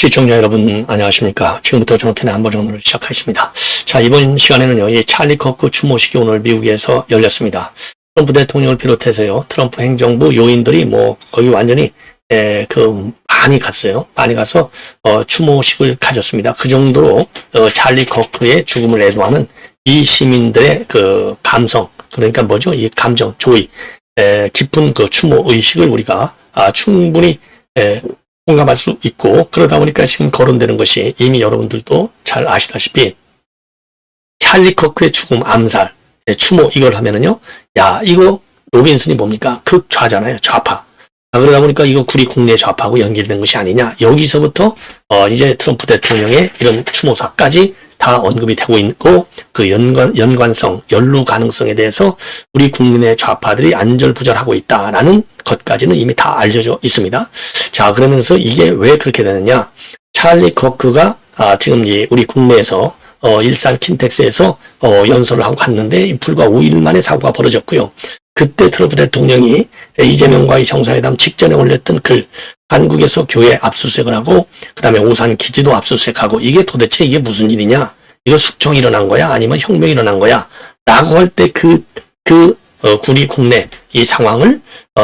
시청자 여러분 안녕하십니까. 지금부터 존슨의 안보정론을 시작하겠습니다. 자, 이번 시간에는요, 이 찰리 커크 추모식이 오늘 미국에서 열렸습니다. 트럼프 대통령을 비롯해서요, 트럼프 행정부 요인들이 거기 완전히 많이 갔어요. 많이 가서 추모식을 가졌습니다. 그 정도로 찰리 커크의 죽음을 애도하는 이 시민들의 그 감성, 그러니까 뭐죠? 이 감정, 조의, 깊은 그 추모 의식을 우리가 충분히 공감할 수 있고, 그러다 보니까 지금 거론되는 것이 이미 여러분들도 잘 아시다시피 찰리 커크의 죽음, 암살, 추모 이걸 하면은요, 야, 이거 로빈슨이 뭡니까? 극좌잖아요. 좌파. 그러다 보니까 이거 우리 국내 좌파하고 연결된 것이 아니냐. 여기서부터 이제 트럼프 대통령의 이런 추모사까지 다 언급이 되고 있고, 그 연관성, 연루 가능성에 대해서 우리 국민의 좌파들이 안절부절하고 있다라는 것까지는 이미 다 알려져 있습니다. 자, 그러면서 이게 왜 그렇게 되느냐. 찰리 커크가 지금 우리 국내에서 일산 킨텍스에서 연설을 하고 갔는데 불과 5일 만에 사고가 벌어졌고요. 그때 트럼프 대통령이 이재명과의 정상회담 직전에 올렸던 글, 한국에서 교회 압수수색을 하고 그다음에 오산 기지도 압수수색하고, 이게 도대체 이게 무슨 일이냐? 이거 숙청이 일어난 거야? 아니면 혁명이 일어난 거야? 라고 할 때 우리 국내 이 상황을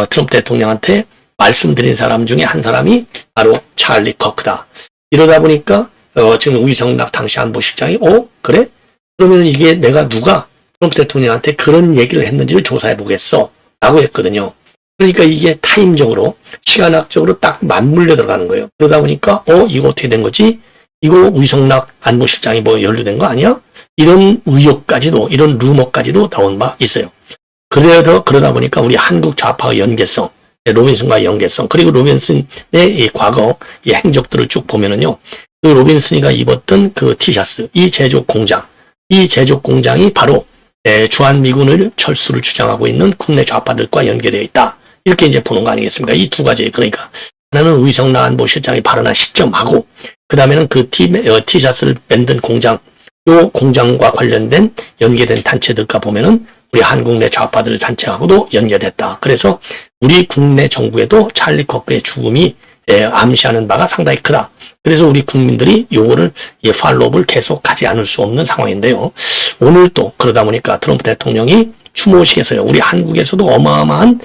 트럼프 대통령한테 말씀드린 사람 중에 한 사람이 바로 찰리 커크다. 이러다 보니까 지금 우이성락 당시 안보실장이 그래? 그러면 이게 누가 트럼프 대통령한테 그런 얘기를 했는지를 조사해 보겠어 라고 했거든요. 그러니까 이게 타임적으로, 시간학적으로 딱 맞물려 들어가는 거예요. 그러다 보니까 이거 어떻게 된 거지? 이거 우이성락 안보실장이 연루된 거 아니야? 이런 의혹까지도, 이런 루머까지도 나온 바 있어요. 그러다 보니까 우리 한국 좌파의 연계성, 로빈슨과의 연계성, 그리고 로빈슨의 이 과거 이 행적들을 쭉 보면은요, 그 로빈슨이가 입었던 그 티셔츠, 이 제조 공장이 바로 주한미군을 철수를 주장하고 있는 국내 좌파들과 연계되어 있다. 이렇게 이제 보는 거 아니겠습니까? 이 두 가지. 그러니까 하나는 우이성락 안보실장이 발언한 시점하고, 그 다음에는 그 티셔츠를 만든 공장, 요 공장과 관련된 연계된 단체들과 보면은 우리 한국 내 좌파들 단체하고도 연결됐다. 그래서 우리 국내 정부에도 찰리 커크의 죽음이 암시하는 바가 상당히 크다. 그래서 우리 국민들이 요거를 팔로우를 계속 하지 않을 수 없는 상황인데요. 오늘 또 그러다 보니까 트럼프 대통령이 추모식에서요, 우리 한국에서도 어마어마한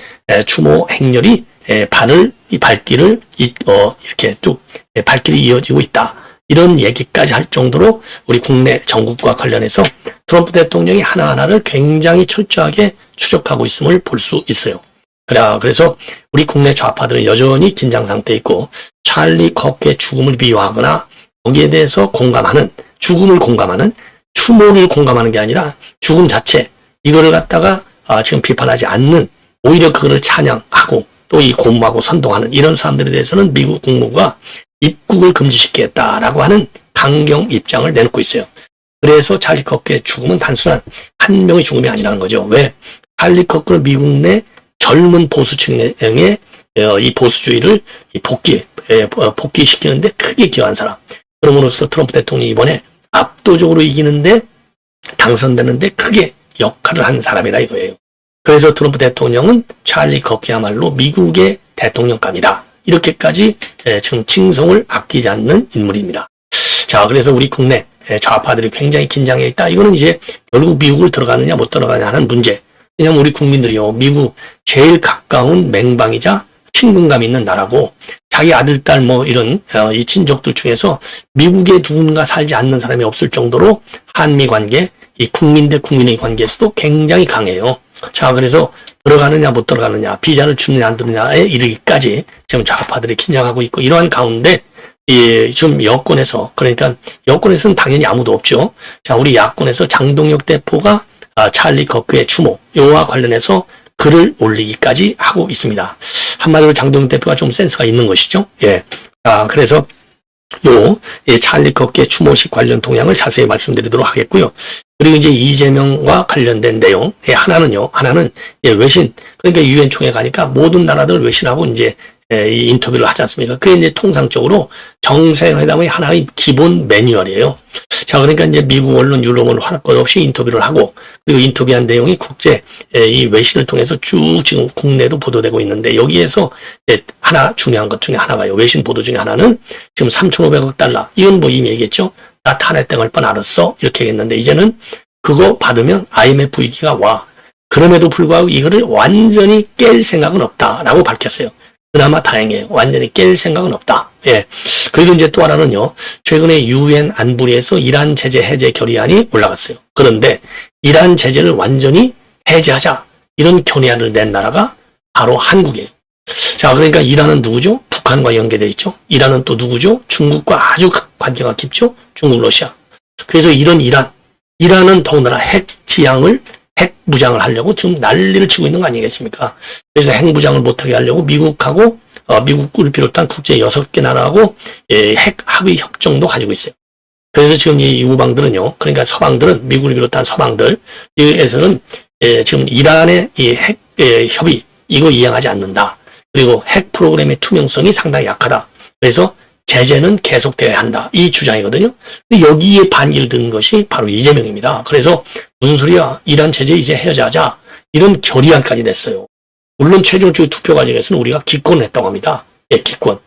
추모 행렬이 발길을 이렇게 쭉 발길이 이어지고 있다. 이런 얘기까지 할 정도로 우리 국내 정국과 관련해서 트럼프 대통령이 하나하나를 굉장히 철저하게 추적하고 있음을 볼 수 있어요. 그래서 우리 국내 좌파들은 여전히 긴장 상태에 있고, 찰리 커크의 죽음을 비유하거나 거기에 대해서 죽음을 공감하는, 추모를 공감하는 게 아니라 죽음 자체, 이거를 갖다가 지금 비판하지 않는, 오히려 그거를 찬양하고 또 이 고무하고 선동하는 이런 사람들에 대해서는 미국 국무부가 입국을 금지시키겠다라고 하는 강경 입장을 내놓고 있어요. 그래서 찰리 커크의 죽음은 단순한 한 명의 죽음이 아니라는 거죠. 왜? 찰리 커크는 미국 내 젊은 보수층의 이 보수주의를 복귀시키는데 크게 기여한 사람. 그럼으로써 트럼프 대통령이 이번에 압도적으로 이기는데, 당선되는데 크게 역할을 한 사람이다 이거예요. 그래서 트럼프 대통령은 찰리 커크야말로 미국의 대통령감이다. 이렇게까지 지금 칭송을 아끼지 않는 인물입니다. 자, 그래서 우리 국내 좌파들이 굉장히 긴장해 있다. 이거는 이제 결국 미국을 들어가느냐 못 들어가느냐 하는 문제. 왜냐하면 우리 국민들이요, 미국 제일 가까운 맹방이자 친근감 있는 나라고, 자기 아들, 딸 이런 이 친족들 중에서 미국에 누군가 살지 않는 사람이 없을 정도로 한미 관계, 이 국민 대 국민의 관계에서도 굉장히 강해요. 자, 그래서 들어가느냐 못 들어가느냐, 비자를 주느냐 안 주느냐에 이르기까지 지금 좌파들이 긴장하고 있고, 이러한 가운데 지금 여권에서, 그러니까 여권에서는 당연히 아무도 없죠. 자, 우리 야권에서 장동혁 대표가 찰리 커크의 추모, 요와 관련해서 글을 올리기까지 하고 있습니다. 한마디로 장동혁 대표가 좀 센스가 있는 것이죠. 예. 그래서 찰리 커크의 추모식 관련 동향을 자세히 말씀드리도록 하겠고요. 그리고 이제 이재명과 관련된 내용, 하나는 외신, 그러니까 유엔 총회 가니까 모든 나라들 외신하고 이제 이 인터뷰를 하지 않습니까? 그게 이제 통상적으로 정상회담의 하나의 기본 매뉴얼이에요. 자, 그러니까 이제 미국 언론, 유럽 언론 할 것 없이 인터뷰를 하고, 그리고 인터뷰한 내용이 국제, 이 외신을 통해서 쭉 지금 국내도 보도되고 있는데, 여기에서 하나 중요한 것 중에 하나가요. 외신 보도 중에 하나는 지금 3,500억 달러. 이건 뭐 이미 얘기했죠. 나 탄핵 당할 뻔 알았어. 이렇게 얘기했는데, 이제는 그거 받으면 IMF 위기가 와. 그럼에도 불구하고 이거를 완전히 깰 생각은 없다라고 밝혔어요. 그나마 다행이에요. 완전히 깰 생각은 없다. 예. 그리고 이제 또 하나는요. 최근에 UN 안보리에서 이란 제재 해제 결의안이 올라갔어요. 그런데 이란 제재를 완전히 해제하자. 이런 결의안을 낸 나라가 바로 한국이에요. 자, 그러니까 이란은 누구죠? 북한과 연계되어 있죠. 이란은 또 누구죠? 중국과 아주 관계가 깊죠. 중국, 러시아. 그래서 이런 이란은 더군다나 핵 무장을 하려고 지금 난리를 치고 있는 거 아니겠습니까? 그래서 핵 무장을 못하게 하려고 미국을 비롯한 국제 6개 나라하고 핵 합의 협정도 가지고 있어요. 그래서 지금 이 우방들은요, 그러니까 서방들은, 미국을 비롯한 서방들에서는 지금 이란의 이 핵 협의, 이거 이행하지 않는다. 그리고 핵 프로그램의 투명성이 상당히 약하다. 그래서 제재는 계속돼야 한다. 이 주장이거든요. 여기에 반기를 든 것이 바로 이재명입니다. 그래서 무슨 소리야? 이란 제재 이제 해제하자. 이런 결의안까지 냈어요. 물론 최종적인 투표 과정에서는 우리가 기권을 했다고 합니다. 예, 기권.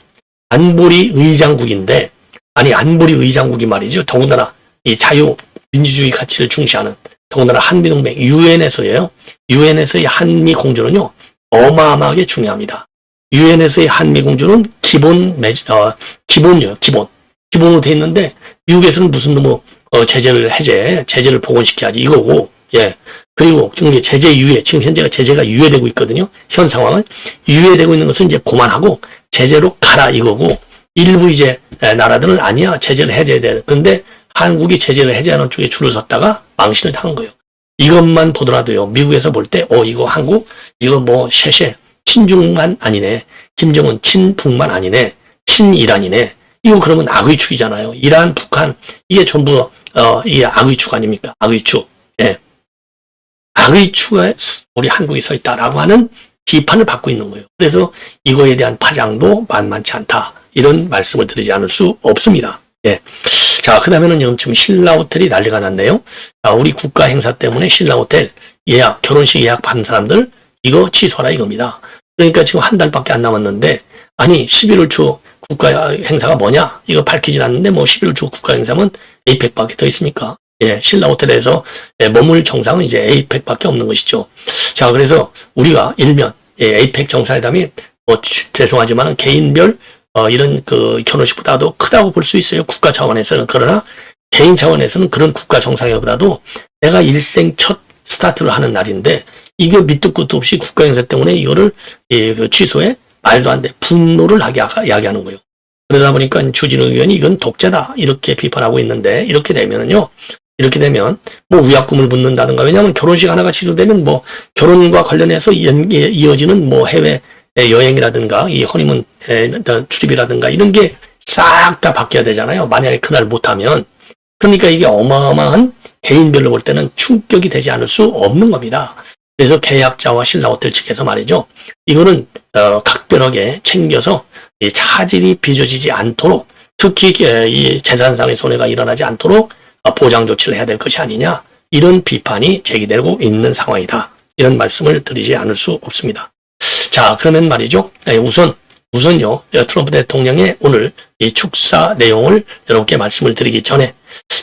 안보리 의장국인데, 아니 안보리 의장국이 말이죠. 더군다나 이 자유민주주의 가치를 중시하는, 더군다나 한미동맹 유엔에서예요. 유엔에서의 한미 공조는요 어마어마하게 중요합니다. 유엔에서의 한미 공조는 기본이에요. 기본으로 돼 있는데 미국에서는 무슨 제재를 복원시켜야지 이거고, 예. 그리고 지금 제재 유예, 지금 현재가 제재가 유예되고 있거든요. 현 상황은 유예되고 있는 것은 이제 그만하고 제재로 가라 이거고, 일부 이제 나라들은 아니야 제재를 해제해야 돼. 그런데 한국이 제재를 해제하는 쪽에 줄을 섰다가 망신을 당한 거예요. 이것만 보더라도요, 미국에서 볼 때 이거 한국 이거 뭐 셰셰 친중만 아니네, 김정은 친북만 아니네, 친이란이네. 이거 그러면 악의 축이잖아요. 이란, 북한 이게 전부 이게 악의 축 아닙니까? 악의 축. 예. 악의 축에 우리 한국이 서 있다라고 하는 비판을 받고 있는 거예요. 그래서 이거에 대한 파장도 만만치 않다. 이런 말씀을 드리지 않을 수 없습니다. 예. 자, 그 다음에는 지금 신라호텔이 난리가 났네요. 자, 우리 국가 행사 때문에 신라호텔 결혼식 예약 받은 사람들 이거 취소하라 이겁니다. 그러니까 지금 한 달밖에 안 남았는데, 아니 11월 초 국가 행사가 뭐냐? 이거 밝히진 않는데 11월 초 국가 행사면 에이펙밖에 더 있습니까? 예, 신라호텔에서 머물 정상은 이제 에이펙밖에 없는 것이죠. 자, 그래서 우리가 일면 에이펙 정상회담이 죄송하지만 개인별 이런 그 결혼식보다도 크다고 볼 수 있어요. 국가 차원에서는. 그러나 개인 차원에서는 그런 국가 정상회담보다도 내가 일생 첫 스타트를 하는 날인데, 이게 밑도 끝도 없이 국가 행사 때문에 이거를 취소해 말도 안 돼. 분노를 야기하는 거예요. 그러다 보니까 추진호 의원이 이건 독재다 이렇게 비판하고 있는데, 이렇게 되면 우약금을 묻는다든가, 왜냐하면 결혼식 하나가 취소되면 결혼과 관련해서 이어지는 해외 여행이라든가 이 허니문 출입이라든가 이런 게 싹 다 바뀌어야 되잖아요. 만약에 그날 못하면. 그러니까 이게 어마어마한 개인별로 볼 때는 충격이 되지 않을 수 없는 겁니다. 그래서 계약자와 신라호텔 측에서 말이죠, 이거는 각별하게 챙겨서 이 차질이 빚어지지 않도록, 특히 이 재산상의 손해가 일어나지 않도록 보장 조치를 해야 될 것이 아니냐, 이런 비판이 제기되고 있는 상황이다. 이런 말씀을 드리지 않을 수 없습니다. 자, 그러면 말이죠, 우선요 트럼프 대통령의 오늘 이 축사 내용을 여러분께 말씀을 드리기 전에,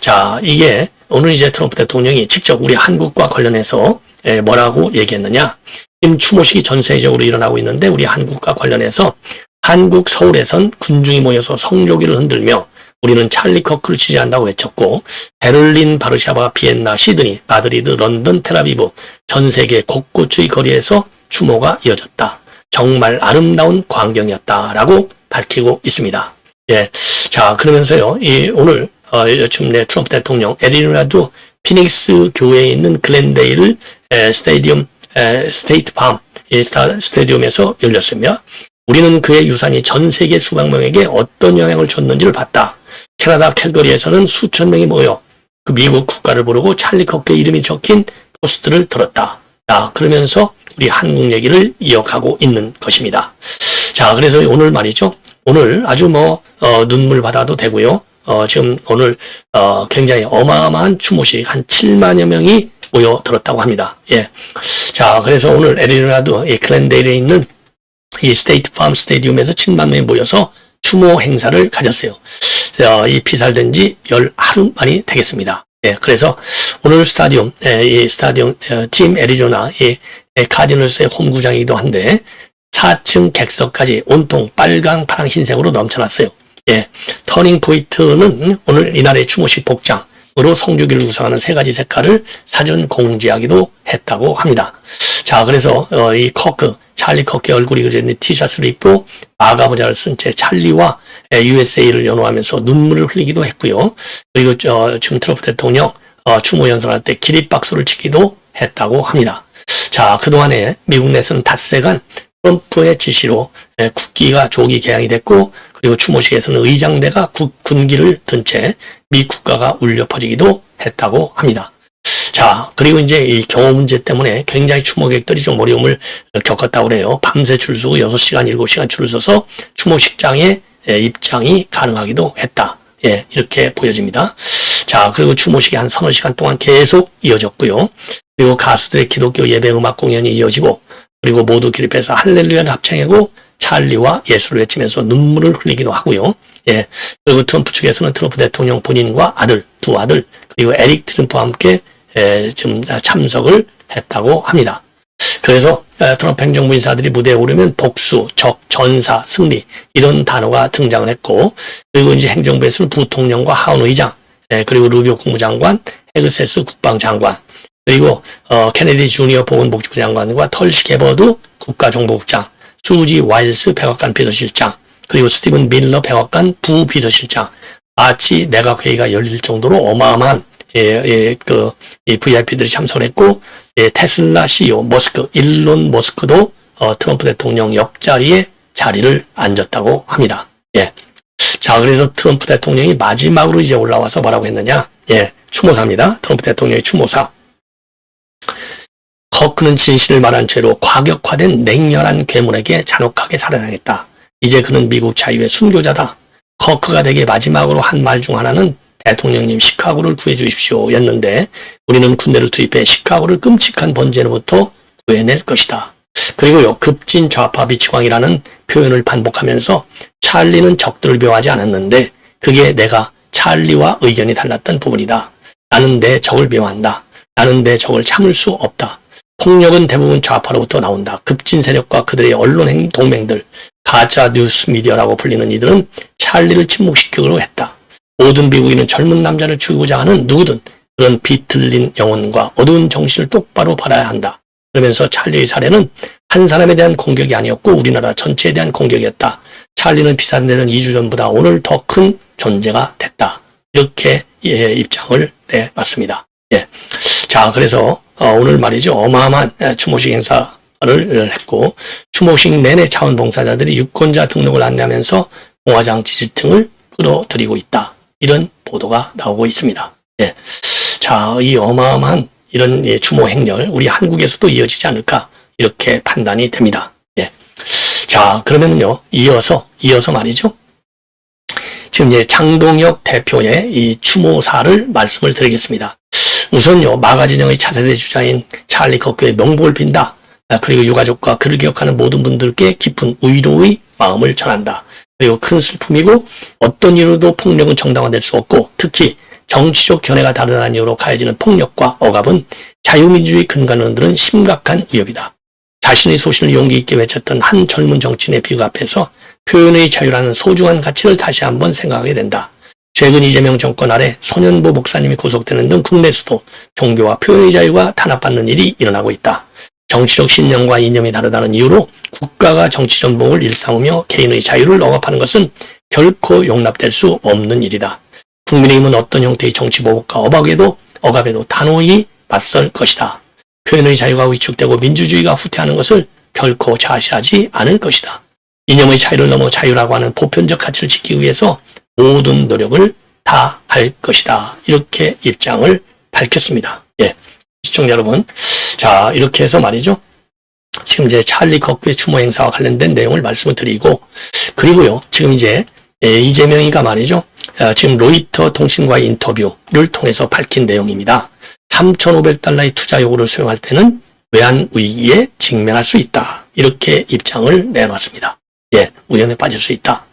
자, 이게 오늘 이제 트럼프 대통령이 직접 우리 한국과 관련해서 뭐라고 얘기했느냐. 지금 추모식이 전 세계적으로 일어나고 있는데, 우리 한국과 관련해서 한국 서울에선 군중이 모여서 성조기를 흔들며 우리는 찰리 커크를 지지한다고 외쳤고, 베를린, 바르샤바, 비엔나, 시드니, 마드리드, 런던, 텔아비브 전 세계 곳곳의 거리에서 추모가 이어졌다. 정말 아름다운 광경이었다라고 밝히고 있습니다. 예. 자, 그러면서요, 오늘 지금 트럼프 대통령 애리조나주 피닉스 교회에 있는 글렌데일 스테이트 팜 스타디움에서 열렸으며, 우리는 그의 유산이 전 세계 수백 명에게 어떤 영향을 줬는지를 봤다. 캐나다 캘거리에서는 수천 명이 모여 그 미국 국가를 부르고 찰리 커크의 이름이 적힌 포스트를 들었다. 자, 그러면서 우리 한국 얘기를 이어가고 있는 것입니다. 자, 자, 그래서 오늘 말이죠. 오늘 아주 눈물 받아도 되고요. 지금 오늘, 굉장히 어마어마한 추모식 한 7만여 명이 모여들었다고 합니다. 예. 자, 그래서 오늘 애리조나도 이 글렌데일에 있는 이 스테이트 팜 스테디움에서 7만 명이 모여서 추모 행사를 가졌어요. 이 피살된 지 10하루 만이 되겠습니다. 예, 그래서 오늘 스타디움, 이 스타디움, 팀 애리조나, 이 카디널스의 홈구장이기도 한데, 4층 객석까지 온통 빨강, 파랑, 흰색으로 넘쳐났어요. 예, 터닝 포인트는 오늘 이날의 추모식 복장으로 성주기를 구성하는 3가지 색깔을 사전 공지하기도 했다고 합니다. 자, 그래서, 이 찰리 커크의 얼굴이 그려진 티셔츠를 입고 마가모자를 쓴 채 찰리와 USA를 연호하면서 눈물을 흘리기도 했고요. 그리고 지금 트럼프 대통령 추모 연설할 때 기립박수를 치기도 했다고 합니다. 자, 그동안에 미국 내에서는 닷새간 트럼프의 지시로 국기가 조기 개양이 됐고, 그리고 추모식에서는 의장대가 군기를 든 채 미 국가가 울려 퍼지기도 했다고 합니다. 자, 그리고 이제 이 경호 문제 때문에 굉장히 추모객들이 좀 어려움을 겪었다고 그래요. 밤새 줄 서고 6시간, 7시간 줄을 서서 추모식장에 입장이 가능하기도 했다. 예, 이렇게 보여집니다. 자, 그리고 추모식이 한 서너 시간 동안 계속 이어졌고요. 그리고 가수들의 기독교 예배 음악 공연이 이어지고, 그리고 모두 기립해서 할렐루야를 합창하고 찰리와 예수를 외치면서 눈물을 흘리기도 하고요. 예, 그리고 트럼프 측에서는 트럼프 대통령 본인과 두 아들, 그리고 에릭 트럼프와 함께 지금 참석을 했다고 합니다. 그래서 트럼프 행정부 인사들이 무대에 오르면 복수, 적, 전사, 승리 이런 단어가 등장을 했고, 그리고 이제 행정부에서는 부통령과 하원 의장, 그리고 루비오 국무장관, 헤그세스 국방장관, 그리고 케네디 주니어 보건복지부 장관과 털시 게버드 국가정보국장, 수지 와일스 백악관 비서실장, 그리고 스티븐 밀러 백악관 부비서실장, 아치 내각회의가 열릴 정도로 어마어마한 이 VIP들이 참석을 했고, 테슬라 CEO 일론 머스크도 트럼프 대통령 옆자리에 자리를 앉았다고 합니다. 예. 자, 그래서 트럼프 대통령이 마지막으로 이제 올라와서 뭐라고 했느냐? 예, 추모사입니다. 트럼프 대통령의 추모사. 커크는 진실을 말한 죄로 과격화된 냉혈한 괴물에게 잔혹하게 살해당했다. 이제 그는 미국 자유의 순교자다. 커크가 되게 마지막으로 한 말 중 하나는 대통령님 시카고를 구해 주십시오 였는데, 우리는 군대를 투입해 시카고를 끔찍한 번제로부터 구해낼 것이다. 그리고요, 급진 좌파 비치광이라는 표현을 반복하면서 찰리는 적들을 묘하지 않았는데 그게 내가 찰리와 의견이 달랐던 부분이다. 나는 내 적을 묘한다. 나는 내 적을 참을 수 없다. 폭력은 대부분 좌파로부터 나온다. 급진 세력과 그들의 언론 동맹들, 가짜 뉴스 미디어라고 불리는 이들은 찰리를 침묵시키기로 했다. 모든 미국인은 젊은 남자를 죽이고자 하는 누구든 그런 비틀린 영혼과 어두운 정신을 똑바로 바라야 한다. 그러면서 찰리의 살해는 한 사람에 대한 공격이 아니었고 우리나라 전체에 대한 공격이었다. 찰리는 피살되는 2주 전보다 오늘 더 큰 존재가 됐다. 이렇게 입장을 내놨습니다. 예. 자, 그래서 오늘 말이죠. 어마어마한 추모식 행사를 했고, 추모식 내내 자원봉사자들이 유권자 등록을 안내하면서 공화당 지지층을 끌어들이고 있다. 이런 보도가 나오고 있습니다. 예. 자, 이 어마어마한 이런 추모 행렬, 우리 한국에서도 이어지지 않을까, 이렇게 판단이 됩니다. 예. 자, 그러면요, 이어서 말이죠. 지금 장동혁 대표의 이 추모사를 말씀을 드리겠습니다. 우선요, 마가진영의 차세대 주자인 찰리 커크의 명복을 빈다. 그리고 유가족과 그를 기억하는 모든 분들께 깊은 위로의 마음을 전한다. 그리고 큰 슬픔이고, 어떤 이유로도 폭력은 정당화될 수 없고, 특히 정치적 견해가 다르다는 이유로 가해지는 폭력과 억압은 자유민주주의 근간원들은 심각한 위협이다. 자신의 소신을 용기 있게 외쳤던 한 젊은 정치인의 비극 앞에서 표현의 자유라는 소중한 가치를 다시 한번 생각하게 된다. 최근 이재명 정권 아래 손현보 목사님이 구속되는 등 국내에서도 종교와 표현의 자유가 탄압받는 일이 일어나고 있다. 정치적 신념과 이념이 다르다는 이유로 국가가 정치 전복을 일삼으며 개인의 자유를 억압하는 것은 결코 용납될 수 없는 일이다. 국민의힘은 어떤 형태의 정치 보복과 억압에도 단호히 맞설 것이다. 표현의 자유가 위축되고 민주주의가 후퇴하는 것을 결코 좌시하지 않을 것이다. 이념의 차이를 넘어 자유라고 하는 보편적 가치를 지키기 위해서 모든 노력을 다 할 것이다. 이렇게 입장을 밝혔습니다. 예, 시청자 여러분. 자, 이렇게 해서 말이죠. 지금 이제 찰리 커크의 추모 행사와 관련된 내용을 말씀을 드리고, 그리고요, 지금 이제 이재명이가 말이죠, 지금 로이터 통신과의 인터뷰를 통해서 밝힌 내용입니다. 3,500달러의 투자 요구를 수용할 때는 외환 위기에 직면할 수 있다. 이렇게 입장을 내놨습니다. 예, 우연에 빠질 수 있다.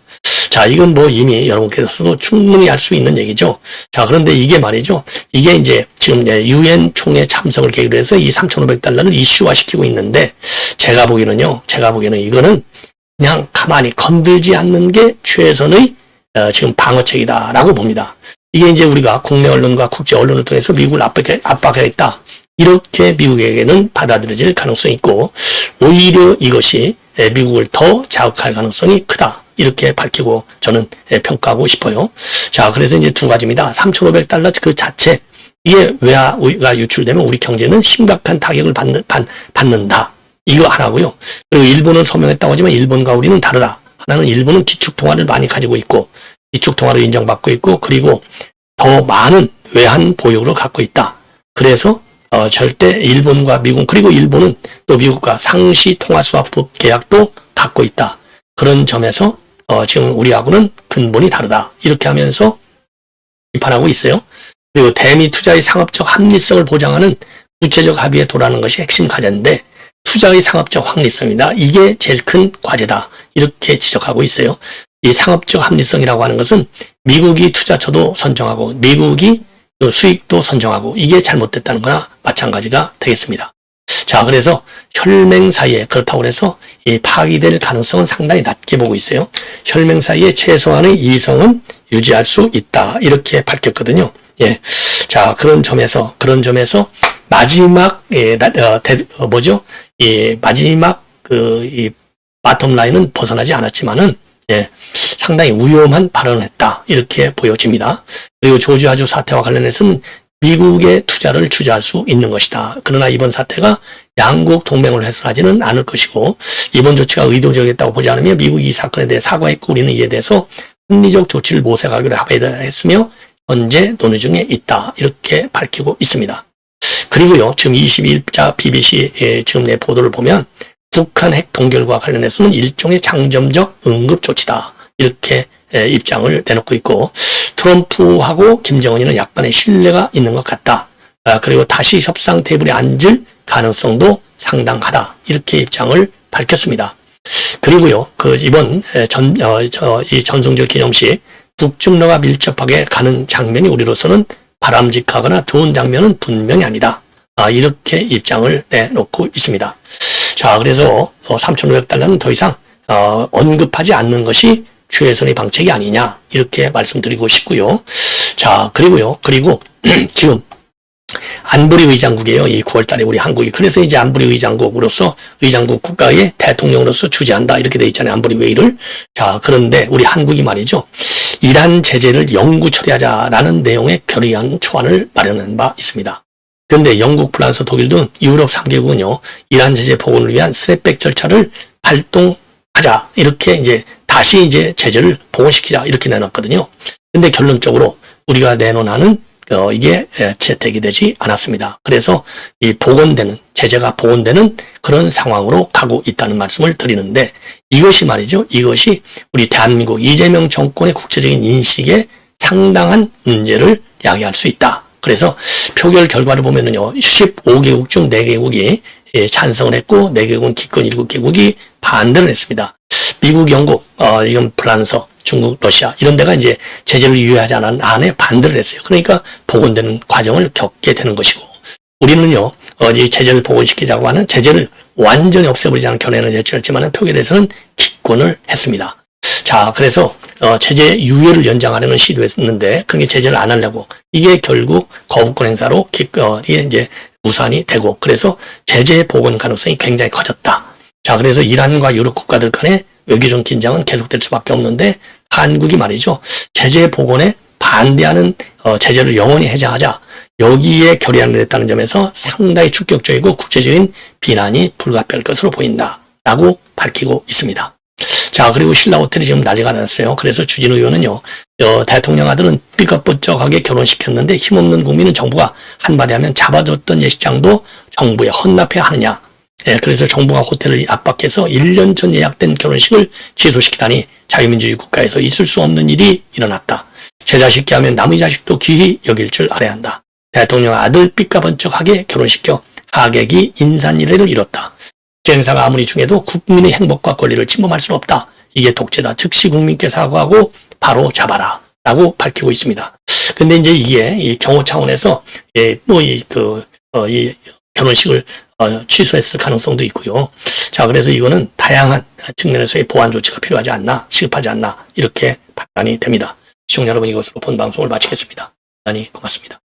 자, 이건 뭐 이미 여러분께서도 충분히 알 수 있는 얘기죠. 자, 그런데 이게 말이죠. 이게 이제 지금 유엔 총회 참석을 계기로 해서 이 3,500달러를 이슈화시키고 있는데, 제가 보기에는 이거는 그냥 가만히 건들지 않는 게 최선의 지금 방어책이다라고 봅니다. 이게 이제 우리가 국내 언론과 국제 언론을 통해서 미국을 압박하겠다. 이렇게 미국에게는 받아들여질 가능성이 있고, 오히려 이것이 미국을 더 자극할 가능성이 크다. 이렇게 밝히고 저는 평가하고 싶어요. 자, 그래서 이제 두 가지입니다. 3,500달러 그 자체, 이게 외화가 유출되면 우리 경제는 심각한 타격을 받는다. 이거 하나고요. 그리고 일본은 서명했다고 하지만 일본과 우리는 다르다. 하나는 일본은 기축통화를 많이 가지고 있고, 기축통화로 인정받고 있고, 그리고 더 많은 외환 보유를 갖고 있다. 그래서 절대 일본과 미국, 그리고 일본은 또 미국과 상시 통화수합법 계약도 갖고 있다. 그런 점에서 지금 우리하고는 근본이 다르다. 이렇게 하면서 비판하고 있어요. 그리고 대미 투자의 상업적 합리성을 보장하는 구체적 합의에 도라는 것이 핵심 과제인데, 투자의 상업적 합리성이다. 이게 제일 큰 과제다. 이렇게 지적하고 있어요. 이 상업적 합리성이라고 하는 것은 미국이 투자처도 선정하고 미국이 수익도 선정하고, 이게 잘못됐다는 거나 마찬가지가 되겠습니다. 자, 그래서 혈맹 사이에, 그렇다고 해서 이 파기될 가능성은 상당히 낮게 보고 있어요. 혈맹 사이에 최소한의 이성은 유지할 수 있다. 이렇게 밝혔거든요. 예. 자, 그런 점에서 마지막, 마지막 이 바텀 라인은 벗어나지 않았지만은, 예, 상당히 위험한 발언을 했다. 이렇게 보여집니다. 그리고 조지아주 사태와 관련해서는 미국의 투자를 주저할 수 있는 것이다. 그러나 이번 사태가 양국 동맹을 훼손하지는 않을 것이고, 이번 조치가 의도적이었다고 보지 않으며 미국이 이 사건에 대해 사과했고, 우리는 이에 대해서 합리적 조치를 모색하기로 합의했으며 현재 논의 중에 있다. 이렇게 밝히고 있습니다. 그리고요, 지금 22일자 BBC 지금 내 보도를 보면 북한 핵 동결과 관련해서는 일종의 장점적 응급 조치다. 이렇게 입장을 내놓고 있고, 트럼프하고 김정은이는 약간의 신뢰가 있는 것 같다. 그리고 다시 협상 테이블에 앉을 가능성도 상당하다. 이렇게 입장을 밝혔습니다. 그리고요, 이번 이 전승절 기념식 북중러가 밀접하게 가는 장면이 우리로서는 바람직하거나 좋은 장면은 분명히 아니다. 이렇게 입장을 내놓고 있습니다. 자, 그래서 3,500달러는 더 이상 언급하지 않는 것이 최선의 방책이 아니냐, 이렇게 말씀드리고 싶고요. 자, 그리고 지금 안보리 의장국이에요. 이 9월 달에 우리 한국이. 그래서 이제 안보리 의장국으로서, 의장국 국가의 대통령으로서 주재한다. 이렇게 돼 있잖아요. 안보리 회의를. 자, 그런데 우리 한국이 말이죠, 이란 제재를 영구 처리하자라는 내용의 결의안 초안을 마련한 바 있습니다. 그런데 영국, 프랑스, 독일 등 유럽 3개국은요, 이란 제재 복원을 위한 스냅백 절차를 발동하자. 이렇게 이제 다시 이제 제재를 복원시키자. 이렇게 내놨거든요. 근데 결론적으로 우리가 내놓은 안은 이게 채택이 되지 않았습니다. 그래서 이 제재가 복원되는 그런 상황으로 가고 있다는 말씀을 드리는데, 이것이 말이죠, 이것이 우리 대한민국 이재명 정권의 국제적인 인식에 상당한 문제를 야기할 수 있다. 그래서 표결 결과를 보면은요, 15개국 중 4개국이 찬성을 했고, 4개국은 기권 7개국이 반대를 했습니다. 미국, 영국, 이건 프랑스, 중국, 러시아 이런 데가 이제 제재를 유예하자는 안에 반대를 했어요. 그러니까 복원되는 과정을 겪게 되는 것이고, 우리는요, 이 제재를 복원시키자고 하는, 제재를 완전히 없애버리지 않은 견해는 제출했지만 표결에서는 기권을 했습니다. 자, 그래서 제재 유예를 연장하려는 시도했는데 그게 제재를 안 하려고, 이게 결국 거부권 행사로 이게 이제 무산이 되고, 그래서 제재 복원 가능성이 굉장히 커졌다. 자, 그래서 이란과 유럽 국가들 간의 외교적 긴장은 계속될 수밖에 없는데, 한국이 말이죠, 제재 복원에 반대하는 제재를 영원히 해제하자, 여기에 결의안을 냈다는 점에서 상당히 충격적이고 국제적인 비난이 불가피할 것으로 보인다라고 밝히고 있습니다. 자, 그리고 신라 호텔이 지금 난리가 났어요. 그래서 주진우 의원은요, 대통령 아들은 삐걱번쩍하게 결혼시켰는데 힘없는 국민은 정부가 한마디 하면 잡아줬던 예식장도 정부에 헌납해야 하느냐. 예, 그래서 정부가 호텔을 압박해서 1년 전 예약된 결혼식을 취소시키다니 자유민주주의 국가에서 있을 수 없는 일이 일어났다. 제 자식께 하면 남의 자식도 귀히 여길 줄 알아야 한다. 대통령 아들 삐까번쩍하게 결혼시켜 하객이 인산이례를 이뤘다. 행사가 아무리 중해도 국민의 행복과 권리를 침범할 수는 없다. 이게 독재다. 즉시 국민께 사과하고 바로 잡아라. 라고 밝히고 있습니다. 근데 이제 이게 이 경호 차원에서 이 결혼식을 취소했을 가능성도 있고요. 자, 그래서 이거는 다양한 측면에서의 보완 조치가 필요하지 않나, 시급하지 않나 이렇게 판단이 됩니다. 시청자 여러분, 이것으로 본 방송을 마치겠습니다. 대단히 고맙습니다.